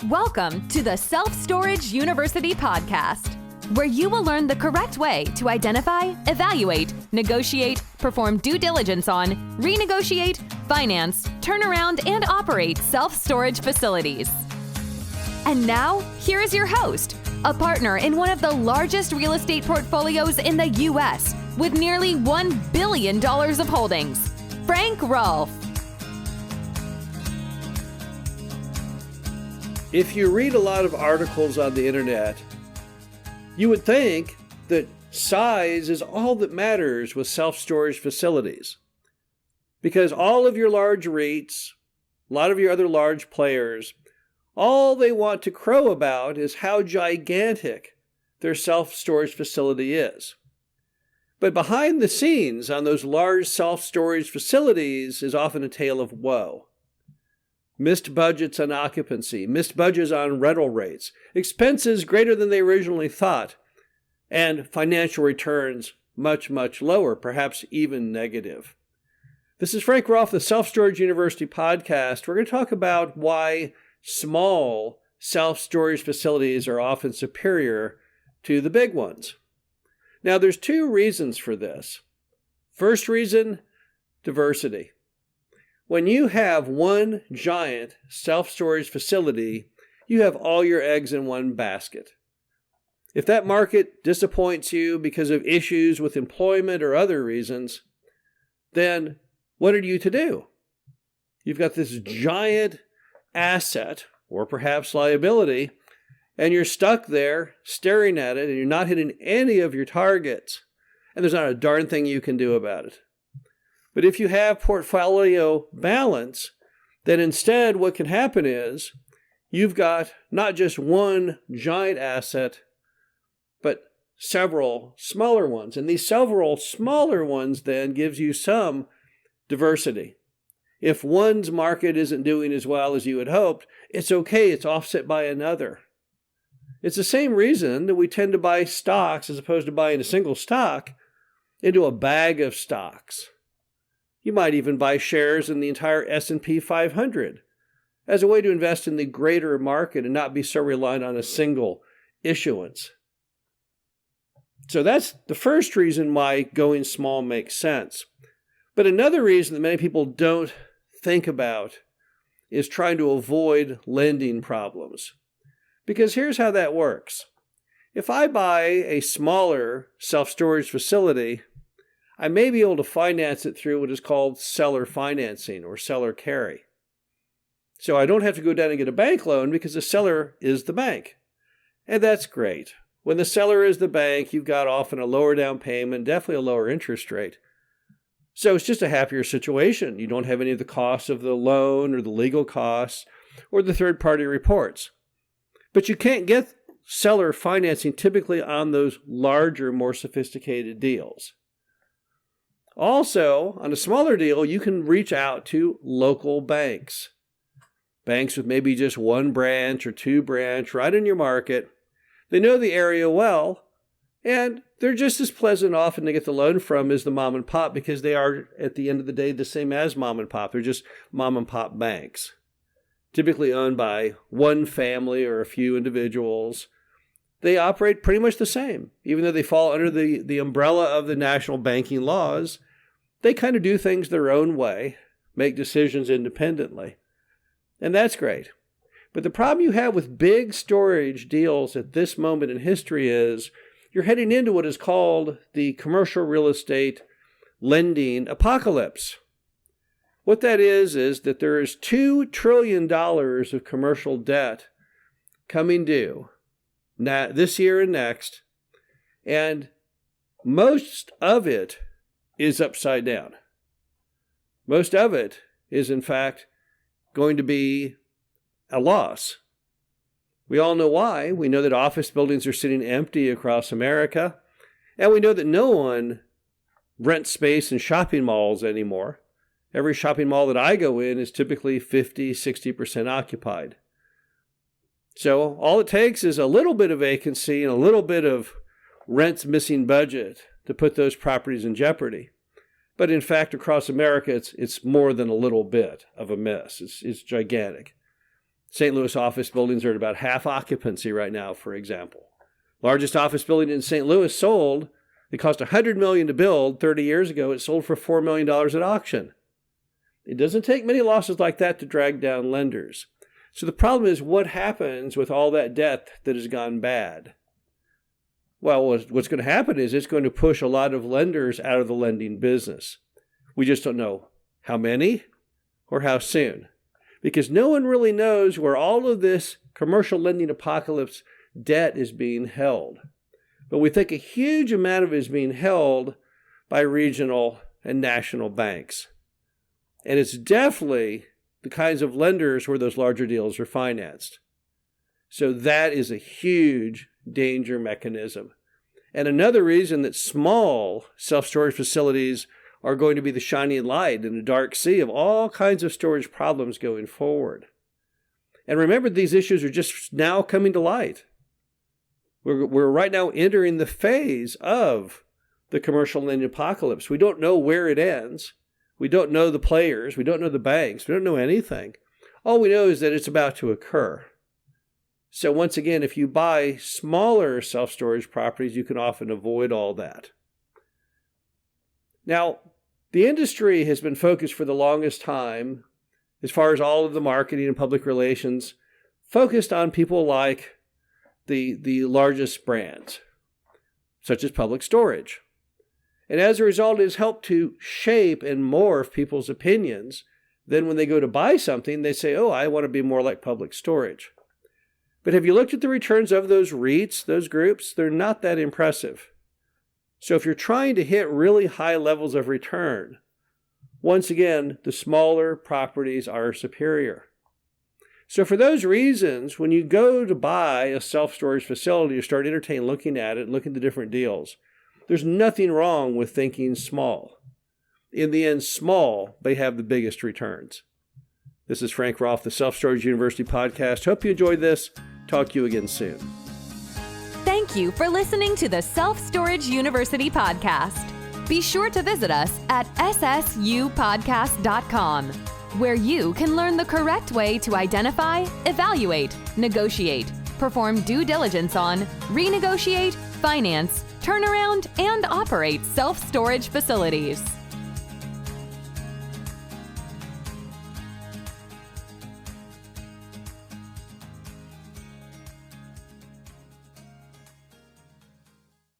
Welcome to the Self-Storage University podcast, where you will learn the correct way to identify, evaluate, negotiate, perform due diligence on, renegotiate, finance, turn around, and operate self-storage facilities. And now, here is your host, a partner in one of the largest real estate portfolios in the U.S. with nearly $1 billion of holdings, Frank Rolfe. If you read a lot of articles on the internet, you would think that size is all that matters with self-storage facilities. Because all of your large REITs, a lot of your other large players, all they want to crow about is how gigantic their self-storage facility is. But behind the scenes on those large self-storage facilities is often a tale of woe. Missed budgets on occupancy, missed budgets on rental rates, expenses greater than they originally thought, and financial returns much, much lower, perhaps even negative. This is Frank Rolfe, the Self-Storage University podcast. We're going to talk about why small self-storage facilities are often superior to the big ones. Now, there's two reasons for this. First reason, diversity. When you have one giant self-storage facility, you have all your eggs in one basket. If that market disappoints you because of issues with employment or other reasons, then what are you to do? You've got this giant asset, or perhaps liability, and you're stuck there staring at it, and you're not hitting any of your targets, and there's not a darn thing you can do about it. But if you have portfolio balance, then instead what can happen is you've got not just one giant asset, but several smaller ones. And these several smaller ones then gives you some diversity. If one's market isn't doing as well as you had hoped, it's okay, it's offset by another. It's the same reason that we tend to buy stocks as opposed to buying a single stock into a bag of stocks. You might even buy shares in the entire S&P 500 as a way to invest in the greater market and not be so reliant on a single issuance. So that's the first reason why going small makes sense. But another reason that many people don't think about is trying to avoid lending problems. Because here's how that works. If I buy a smaller self-storage facility, I may be able to finance it through what is called seller financing or seller carry. So I don't have to go down and get a bank loan because the seller is the bank. And that's great. When the seller is the bank, you've got often a lower down payment, definitely a lower interest rate. So it's just a happier situation. You don't have any of the costs of the loan or the legal costs or the third-party reports. But you can't get seller financing typically on those larger, more sophisticated deals. Also, on a smaller deal, you can reach out to local banks. Banks with maybe just one branch or two branch right in your market. They know the area well, and they're just as pleasant often to get the loan from as the mom and pop because they are, at the end of the day, the same as mom and pop. They're just mom and pop banks, typically owned by one family or a few individuals. They operate pretty much the same. Even though they fall under the umbrella of the national banking laws, they kind of do things their own way, make decisions independently. And that's great. But the problem you have with big storage deals at this moment in history is you're heading into what is called the commercial real estate lending apocalypse. What that is that there is $2 trillion of commercial debt coming due this year and next, and most of it is upside down. Most of it is, in fact, going to be a loss. We all know why. We know that office buildings are sitting empty across America, and we know that no one rents space in shopping malls anymore. Every shopping mall that I go in is typically 50-60% occupied. So all it takes is a little bit of vacancy and a little bit of rent's missing budget to put those properties in jeopardy. But in fact, across America, it's more than a little bit of a miss. It's gigantic. St. Louis office buildings are at about half occupancy right now, for example. Largest office building in St. Louis sold, it cost $100 million to build 30 years ago. It sold for $4 million at auction. It doesn't take many losses like that to drag down lenders. So the problem is, what happens with all that debt that has gone bad? Well, what's going to happen is it's going to push a lot of lenders out of the lending business. We just don't know how many or how soon, because no one really knows where all of this commercial lending apocalypse debt is being held. But we think a huge amount of it is being held by regional and national banks. And it's definitely the kinds of lenders where those larger deals are financed. So that is a huge danger mechanism. And another reason that small self-storage facilities are going to be the shining light in the dark sea of all kinds of storage problems going forward. And remember, these issues are just now coming to light. We're right now entering the phase of the commercial lending apocalypse. We don't know where it ends. We don't know the players. We don't know the banks. We don't know anything. All we know is that it's about to occur. So once again, if you buy smaller self-storage properties, you can often avoid all that. Now, the industry has been focused for the longest time, as far as all of the marketing and public relations, focused on people like the largest brands, such as Public Storage. And as a result, it has helped to shape and morph people's opinions. Then when they go to buy something, they say, oh, I want to be more like Public Storage. But have you looked at the returns of those REITs, those groups? They're not that impressive. So if you're trying to hit really high levels of return, once again, the smaller properties are superior. So for those reasons, when you go to buy a self-storage facility, you start entertaining looking at it, looking at the different deals. There's nothing wrong with thinking small. In the end, small, they have the biggest returns. This is Frank Rolfe, the Self-Storage University podcast. Hope you enjoyed this. Talk to you again soon. Thank you for listening to the Self-Storage University podcast. Be sure to visit us at ssupodcast.com, where you can learn the correct way to identify, evaluate, negotiate, perform due diligence on, renegotiate, finance, turnaround, and operate self-storage facilities.